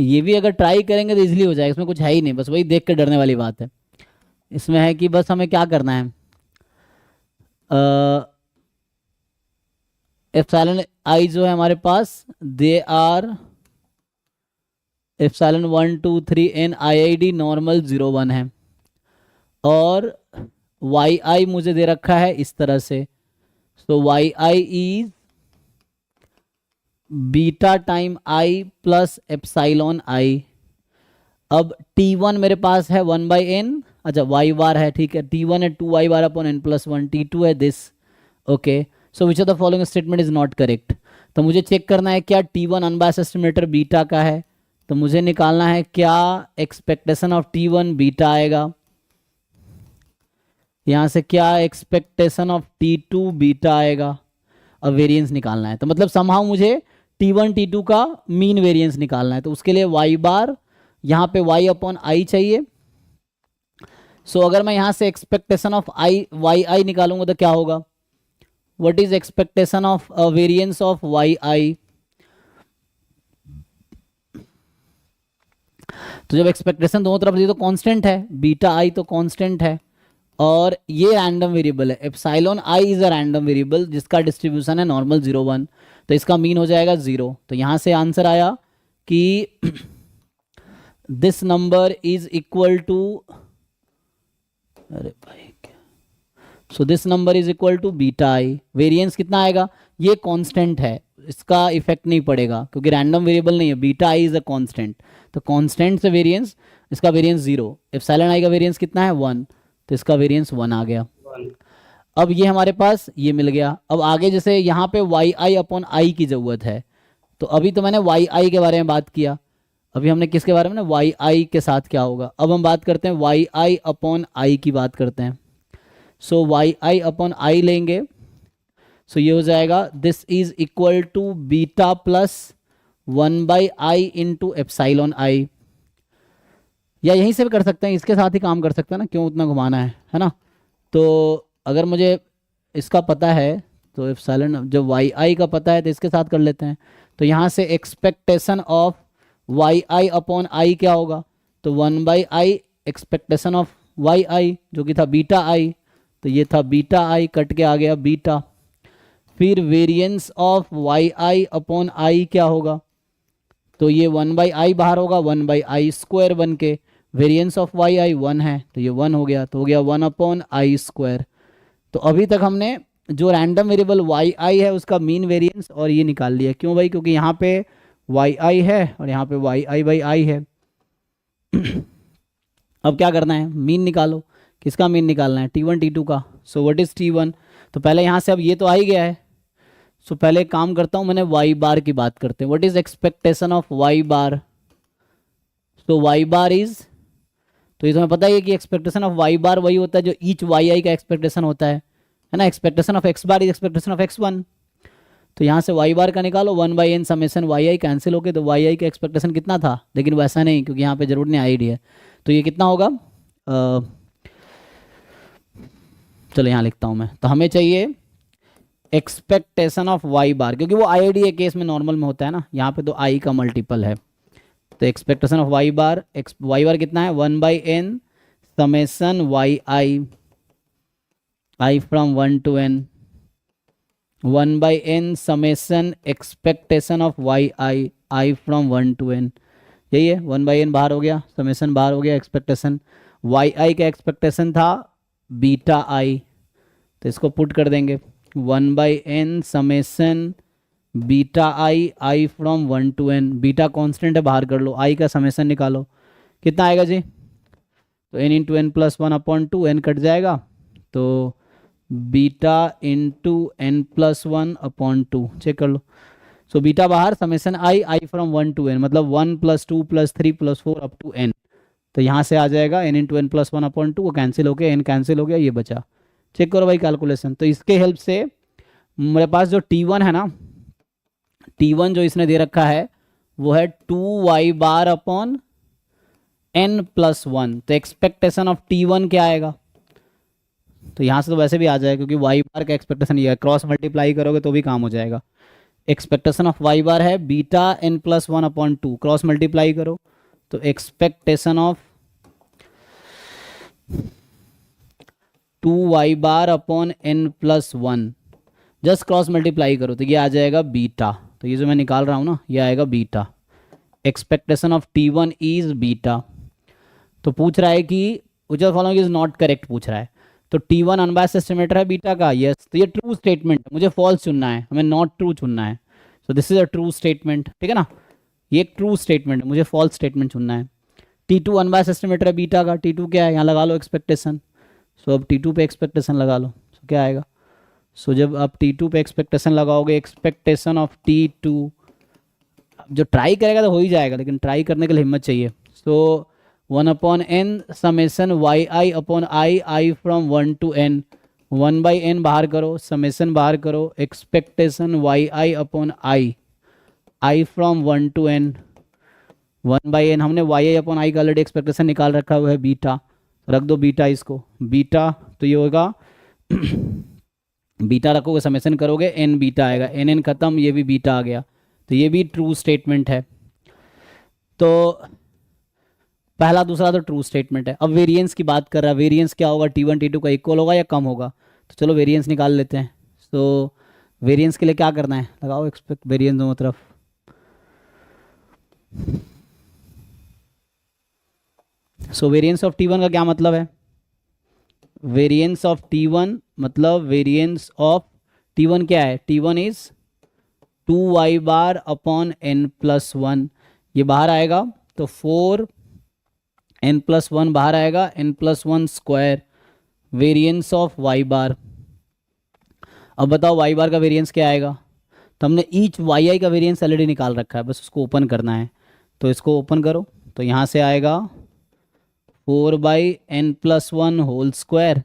ये भी अगर ट्राई करेंगे तो इजीली हो जाएगा, इसमें कुछ है ही नहीं, बस वही देख के डरने वाली बात है। इसमें है कि बस हमें क्या करना है, एप्सिलॉन आई जो है हमारे पास, they are epsilon 1 2 3 n i i d normal 0 1 है। और वाई आई मुझे दे रखा है इस तरह से, तो y i is beta time i plus epsilon i. अब T1 मेरे पास है 1/n, अच्छा वाई बार है, ठीक है, T1 है 2y bar upon n plus 1, T2 है this. Okay, so which of the following statement is not correct. तो मुझे चेक करना है क्या T1 अनबायस्ड एस्टिमेटर बीटा का है, तो मुझे निकालना है क्या एक्सपेक्टेशन ऑफ T1 बीटा आएगा, यहाँ से क्या एक्सपेक्टेशन ऑफ T2 बीटा आएगा। अब वेरिएंस निकालना है, तो मतलब समहाउ मुझे T1 T2 का मीन वेरिएंस निकालना है, तो उसके लिए y बार यहाँ पे y अपॉन आई चाहिए। सो अगर मैं यहाँ से expectation of i y i निकालूंगा तो क्या होगा, what is expectation of variance of Y i. तो जब एक्सपेक्टेशन दोनों तरफ दी तो कांस्टेंट है, बीटा आई तो कांस्टेंट है, और ये रैंडम वेरिएबल है, epsilon I is a random variable जिसका डिस्ट्रीब्यूशन है नॉर्मल 0 1, तो इसका मीन हो जाएगा 0। तो यहाँ से आंसर आया कि this number is equal to, अरे भाई क्या, so this number is equal to beta I. Variance कितना आएगा, ये कांस्टेंट है, इसका इफेक्ट नहीं पड़ेगा क्योंकि रैंडम वेरिएबल नहीं है, beta I is a constant, तो कांस्टेंट से वेरिएंस, इसका वेरिएंस 0, एप्सिलॉन आई का वेरिएंस कितना है 1, तो इसका वेरिएंस 1 आ गया। अब ये हमारे पास ये मिल गया। अब आगे जैसे यहाँ पे वाई आई अपॉन आई की ज़रूरत है, तो अभी तो मैंने वाई आई के बारे में बात किया, अभी हमने किसके बारे में ना, वाई आई के साथ क्या होगा। अब हम बात करते हैं वाई आई अपॉन आई की बात करते हैं। सो वाई आई अपॉन आई लेंगे, सो ये हो जाएगा this is equal to beta plus 1/i into epsilon i, या यहीं से भी कर सकते हैं, इसके साथ ही काम कर सकते हैं ना, क्यों उतना घुमाना है ना। तो अगर मुझे इसका पता है तो एप्सिलॉन, जब वाई आई का पता है तो इसके साथ कर लेते हैं। तो यहाँ से expectation of Y I upon I क्या होगा, तो 1/i एक्सपेक्टेशन ऑफ वाई आई जो कि था बीटा आई, तो ये था बीटा आई, कट के आ गया बीटा। फिर variance of Y I upon I क्या होगा, तो ये 1/i बाहर होगा, 1/i स्क्वायर बन के, वेरिएंस ऑफ वाई आई 1 है तो ये 1 हो गया, तो हो गया 1/i स्क्वायर। तो अभी तक हमने जो रैंडम वेरिएबल वाई आई है उसका मीन वेरिएंस और ये निकाल लिया। क्यों भाई, क्योंकि यहाँ पे वाई आई है और यहाँ पे वाई आई बाई आई है। अब क्या करना है, मीन निकालो। किसका मीन निकालना है, T1 T2 का। सो व्हाट इज T1, तो पहले यहाँ से अब ये तो आ ही गया है, सो पहले एक काम करता हूँ, मैंने वाई बार की बात करते हैं। What is expectation of Y bar, तो वाई बार इज, तो ये तुम्हें पता ही है कि एक्सपेक्टेशन ऑफ वाई बार वही होता है जो ईच वाई आई का एक्सपेक्टेशन होता है ना। Expectation of x bar is expectation of x1, तो यहाँ से वाई बार का निकालो, 1/n summation Y I cancel हो गए, तो वाई आई का एक्सपेक्टेशन कितना था, लेकिन वैसा नहीं क्योंकि यहाँ पे जरूर नहीं आई डी है, तो ये कितना होगा, चलो यहाँ लिखता हूँ मैं, तो हमें चाहिए एक्सपेक्टेशन ऑफ वाई बार, क्योंकि वो आई डी केस में नॉर्मल में होता है ना, यहाँ पे तो आई का मल्टीपल है, तो expectation of Y bar, y bar कितना है 1/n summation Y i, I from 1 to n, 1/n summation expectation of Y i, I from 1 to n, यही है। 1/n बाहर हो गया, समेसन बाहर हो गया, एक्सपेक्टेशन वाई आई का एक्सपेक्टेशन था बीटा आई, तो इसको पुट कर देंगे 1/n summation beta I, I from 1 to n, beta constant है बाहर कर लो, आई का समेसन निकालो कितना आएगा जी, तो n into N plus 1/2, n cut जाएगा, तो beta into N plus 1/2, check कर लो। सो बीटा बाहर, summation I, I from 1 to n, मतलब 1 + 2 + 3 + 4 अप टू n, तो यहाँ से आ जाएगा n इंटू एन प्लस 1/2, वो कैंसिल हो गया, n कैंसिल हो गया, ये बचा। चेक करो भाई कैलकुलेशन, तो इसके हेल्प से मेरे पास जो T1 है ना, T1 जो इसने दे रखा है वो है 2y बार अपॉन n + 1, तो एक्सपेक्टेशन ऑफ T1 क्या आएगा, तो यहाँ से तो वैसे भी आ जाएगा क्योंकि y बार का एक्सपेक्टेशन ये है, क्रॉस मल्टीप्लाई करोगे तो भी काम हो जाएगा। एक्सपेक्टेशन ऑफ वाई बार है beta N plus one upon two, cross multiply करो तो expectation of 2y bar upon N plus one, just cross multiply करो तो ये आ जाएगा बीटा। तो ये जो मैं निकाल रहा हूँ ना ये आएगा beta. Expectation of T1 is beta. तो पूछ रहा है कि which of following is not correct पूछ रहा है। तो T1 अनबायस्ड एस्टिमेटर है बीटा का, यस। तो ये ट्रू स्टेटमेंट है, मुझे फॉल्स चुनना है, हमें नॉट ट्रू चुनना है। So this is a true statement, ठीक है ना, ये एक ट्रू स्टेटमेंट है, मुझे फॉल्स स्टेटमेंट चुनना है। T2 अनबायस्ड एस्टिमेटर है बीटा का, T2 क्या है, यहाँ लगा लो एक्सपेक्टेशन। सो अब T2 पे एक्सपेक्टेशन लगा लो, सो क्या आएगा। सो जब आप T2 पे एक्सपेक्टेशन लगाओगे, एक्सपेक्टेशन ऑफ T2, जो ट्राई करेगा तो हो ही जाएगा, लेकिन ट्राई करने के लिए हिम्मत चाहिए। So 1 upon N summation Y I upon I, I from 1 to n, 1 by N बाहर करो, समेसन बाहर करो, expectation Y I upon I, I from 1 to n, 1 by N. हमने वाई आई अपॉन आई का ऑलरेडी एक्सपेक्टेशन निकाल रखा हुआ है बीटा, रख दो बीटा इसको, बीटा तो ये होगा बीटा रखोगे समेसन करोगे एन बीटा आएगा, एन एन खत्म, ये भी बीटा आ गया। तो ये भी ट्रू स्टेटमेंट है। तो पहला दूसरा तो ट्रू स्टेटमेंट है। अब वेरिएंस की बात कर रहा है, वेरिएंस क्या होगा, T1 T2 का इक्वल होगा या कम होगा। तो चलो वेरिएंस निकाल लेते हैं। तो वेरिएंस के लिए क्या करना है, लगाओ एक्सपेक्ट वेरिएंस दोनों तरफ। सो वेरिएंस ऑफ T1 का क्या मतलब है, वेरिएंस ऑफ T1 मतलब वेरिएंस ऑफ T1 क्या है, T1 is 2y bar upon n plus one, ये बाहर आएगा तो 4n प्लस वन बाहर आएगा, n plus one square, variance of y बार। अब बताओ y बार का वेरिएंस क्या आएगा। तो हमने ईच वाई आई का वेरिएंस ऑलरेडी निकाल रखा है, बस उसको ओपन करना है। तो इसको ओपन करो तो यहाँ से आएगा 4/n plus one whole square,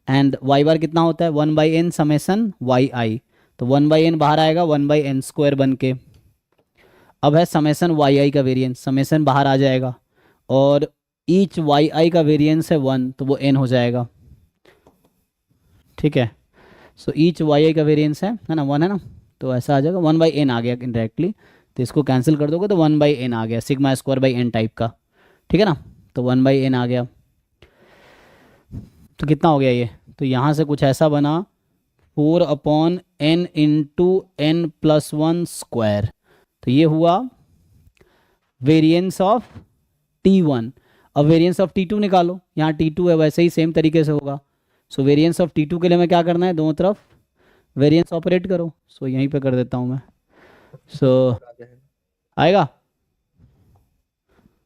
and y bar कितना होता है 1/n समेसन वाई आई, तो 1/n बाहर आएगा 1/n स्क्वायर बन के। अब है समेसन वाई आई का वेरिएंस, समेसन बाहर आ जाएगा और ईच वाई आई का वेरिएंस है 1, तो वो n हो जाएगा, ठीक है। सो ईच वाई आई का वेरिएंस है ना 1 है ना, तो ऐसा आ जाएगा 1/n आ गया इनडायरेक्टली। तो इसको कैंसिल कर दोगे तो 1/n आ गया, sigma square by n type का, ठीक है ना। तो 1/n आ गया, तो कितना हो गया ये, तो यहाँ से कुछ ऐसा बना 4/n into n plus one square. तो ये हुआ वेरिएंस ऑफ T1। अब वेरिएंस ऑफ T2 निकालो, यहाँ T2 है वैसे ही सेम तरीके से होगा। सो वेरिएंस ऑफ T2 के लिए मैं क्या करना है, दोनों तरफ वेरिएंस ऑपरेट करो। सो यहीं पे कर देता हूँ मैं। सो आएगा,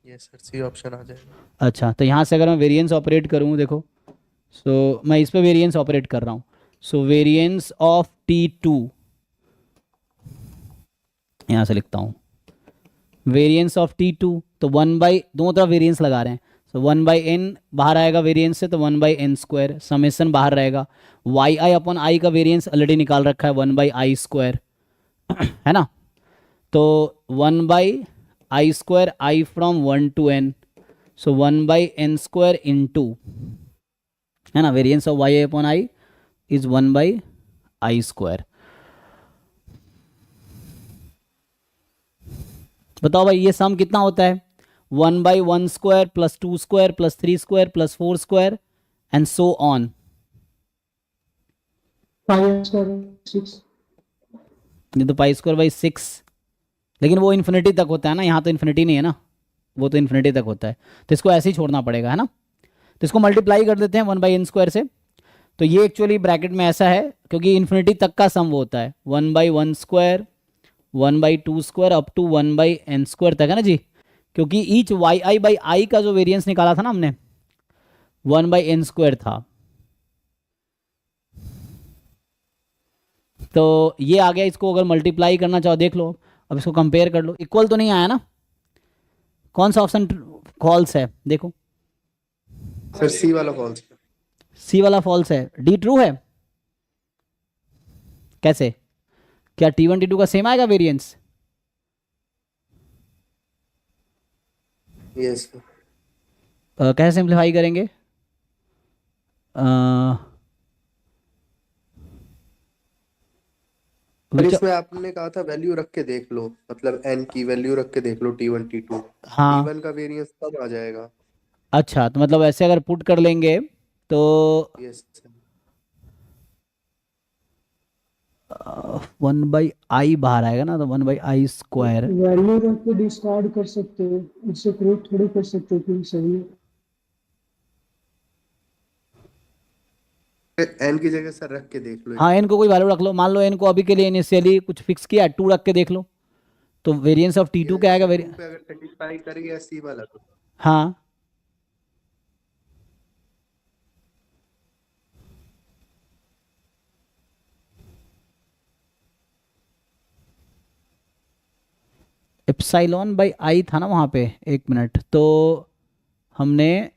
यस सर, सी ऑप्शन आ जाएगा। अच्छा तो यहाँ से अगर मैं वेरिएंस ऑपरेट करूँ, देखो सो मैं इस पे वेरिएंस ऑपरेट कर रहा हूँ। सो वेरिएंस ऑफ T2 यहाँ से लिखता हूँ, वेरिएंस ऑफ T2 तो 1 बाई, दोनों तरफ वेरिएंस लगा रहे हैं। सो 1/n बाहर आएगा वेरिएंस से, तो 1/n स्क्वायर, समेसन बाहर रहेगा, वाई आई अपॉन आई का वेरिएंस ऑलरेडी निकाल रखा है 1/i स्क्वायर है ना। तो 1/i square, I from 1 to n, so 1/n square into, है ना, variance of Y I upon I is 1/i square. बताओ भाई ये सम कितना होता है, 1/1 square plus 2 square plus 3 square plus 4 square and so on. 5/6। ये तो पाई स्क्वायर बाई 6, लेकिन वो इन्फिनिटी तक होता है ना, यहाँ तो इन्फिनिटी नहीं है ना, वो तो इन्फिनिटी तक होता है। तो इसको ऐसे ही छोड़ना पड़ेगा, है ना। तो इसको मल्टीप्लाई कर देते हैं 1/n स्क्वायर से। तो ये एक्चुअली ब्रैकेट में ऐसा है क्योंकि इन्फिनिटी तक का सम वो होता है, 1/1 square, 1/2 square up to 1/n square तक, है ना जी। क्योंकि each Y I by I का जो वेरिएंस निकाला था ना हमने 1/n स्क्वायर था। तो ये आ गया, इसको अगर मल्टीप्लाई करना चाहो देख लो, अब इसको कंपेयर कर लो, इक्वल तो नहीं आया ना, कौन सा ऑप्शन फॉल्स है देखो, सर सी वाला फॉल्स। सी वाला फॉल्स है, डी ट्रू है। कैसे, क्या T1 T2 का सेम आएगा वेरिएंस, यस सर। कैसे सिंप्लीफाई करेंगे, पर Which- इसमें आपने कहा था वैल्यू रख के देख लो, मतलब n की वैल्यू रख के देख लो, T1 T2, हाँ T1 का वेरिएंस कब आ जाएगा? अच्छा, तो मतलब ऐसे अगर पुट कर लेंगे तो यस। 1/i बाहर आएगा ना, तो 1/i²। वैल्यू रख के डिस्कार्ड कर सकते हो, इससे प्रूफ थोड़ी कर सकते हो कि सही है। n की जगह सर रख के देख लो एक हाँ बार। n को कोई वैल्यू रख लो, मान लो n को अभी के लिए इनिशियली कुछ फिक्स किया 2 रख के देख लो, तो वेरिएंस ऑफ T2 क्या आएगा? 2 पे अगर सेटिस्फाई कर गया सी वाला तो हाँ एप्सिलॉन बाई आई था ना वहाँ पे, एक मिनट, तो हमने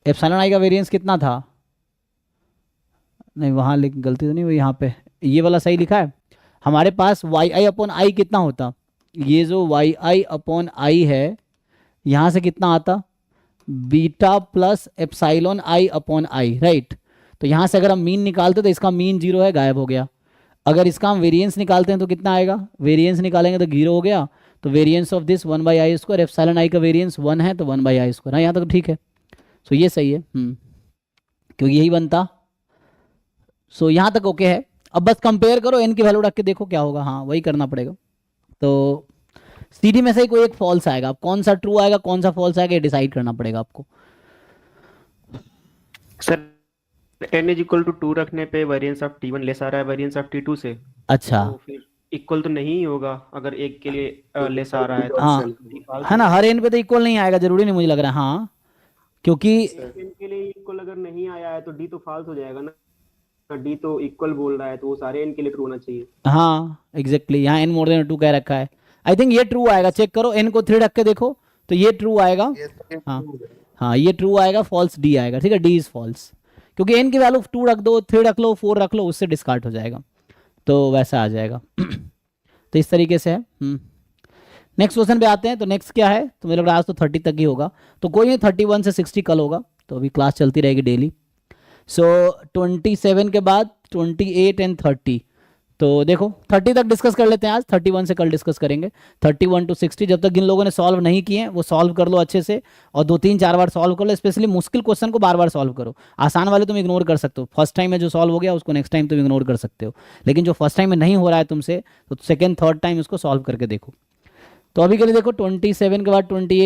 एप्सिलॉन आई का वेरिएंस कितना था? नहीं वहाँ लिख, गलती तो नहीं हुई यहाँ पे, ये वाला सही लिखा है। हमारे पास वाई आई अपॉन आई कितना होता? ये जो वाई आई अपॉन आई है यहाँ से कितना आता? बीटा प्लस एप्सिलॉन आई अपॉन आई, राइट। तो यहाँ से अगर हम मीन निकालते तो इसका मीन 0 है, गायब हो गया। अगर इसका हम वेरिएंस निकालते हैं तो कितना आएगा? वेरिएंस निकालेंगे तो 0 हो गया, तो variance of this 1/i², epsilon i का वेरिएंस 1 है तो 1/i²। हाँ यहाँ तक ठीक है। सो ये सही है, क्योंकि यही बनता। सो यहाँ तक ओके है। अब बस कंपेयर करो, n की वैल्यू रख के देखो क्या होगा। हाँ वही करना पड़ेगा। तो सीधी में से ही कोई एक फॉल्स आएगा, अब कौन सा ट्रू आएगा कौन सा फॉल्स आएगा ये डिसाइड करना पड़ेगा आपको। Sir n is equal to 2 रखने पे वेरिएंस ऑफ T1 लेस आ रहा है वेरिएंस ऑफ T2 से, अच्छा तो फिर इक्वल तो नहीं ही होगा अगर एक के लिए लेस आ रहा है तो हाँ default है ना, हर n पे तो इक्वल नहीं आएगा, जरूरी नहीं मुझे लग रहा है। हाँ क्योंकि n के लिए इक्वल अगर नहीं आया है तो d तो फॉल्स हो जाएगा ना, d तो इक्वल बोल रहा है तो वो सारे n के लिए ट्रू होना चाहिए। हाँ एग्जैक्टली, यहाँ n मोर देन 2 कह रखा है। आई थिंक ये ट्रू आएगा, चेक करो, n को 3 रख के देखो तो ये ट्रू आएगा। हाँ हाँ ये ट्रू आएगा, फॉल्स d आएगा, ठीक है, d इज फॉल्स, क्योंकि n की वैल्यू 2 रख दो, 3 रख लो, 4 रख लो, उससे डिस्कार्ड हो जाएगा, तो वैसा आ जाएगा। तो इस तरीके से है। नेक्स्ट क्वेश्चन पे आते हैं। तो नेक्स्ट क्या है, तो मुझे लग रहा है आज तो 30 तक ही होगा, तो कोई नहीं, 31 से 60 कल होगा, तो अभी क्लास चलती रहेगी डेली। सो 27 के बाद 28 एंड 30, तो देखो 30 तक डिस्कस कर लेते हैं आज, 31 से कल डिस्कस करेंगे। 31 to 60 जब तक जिन लोगों ने सॉल्व नहीं किए हैं वो सॉल्व कर लो अच्छे से, और 2-3-4 बार सॉल्व कर लो। स्पेशली मुश्किल क्वेश्चन को बार बार सॉल्व करो, आसान वाले तुम इग्नोर कर सकते हो। फर्स्ट टाइम में जो सॉल्व हो गया उसको नेक्स्ट टाइम तुम इग्नोर कर सकते हो, लेकिन जो फर्स्ट टाइम में नहीं हो रहा है तुमसे, तो सेकेंड थर्ड टाइम उसको सॉल्व करके देखो। तो अभी के लिए देखो 27 के बाद 28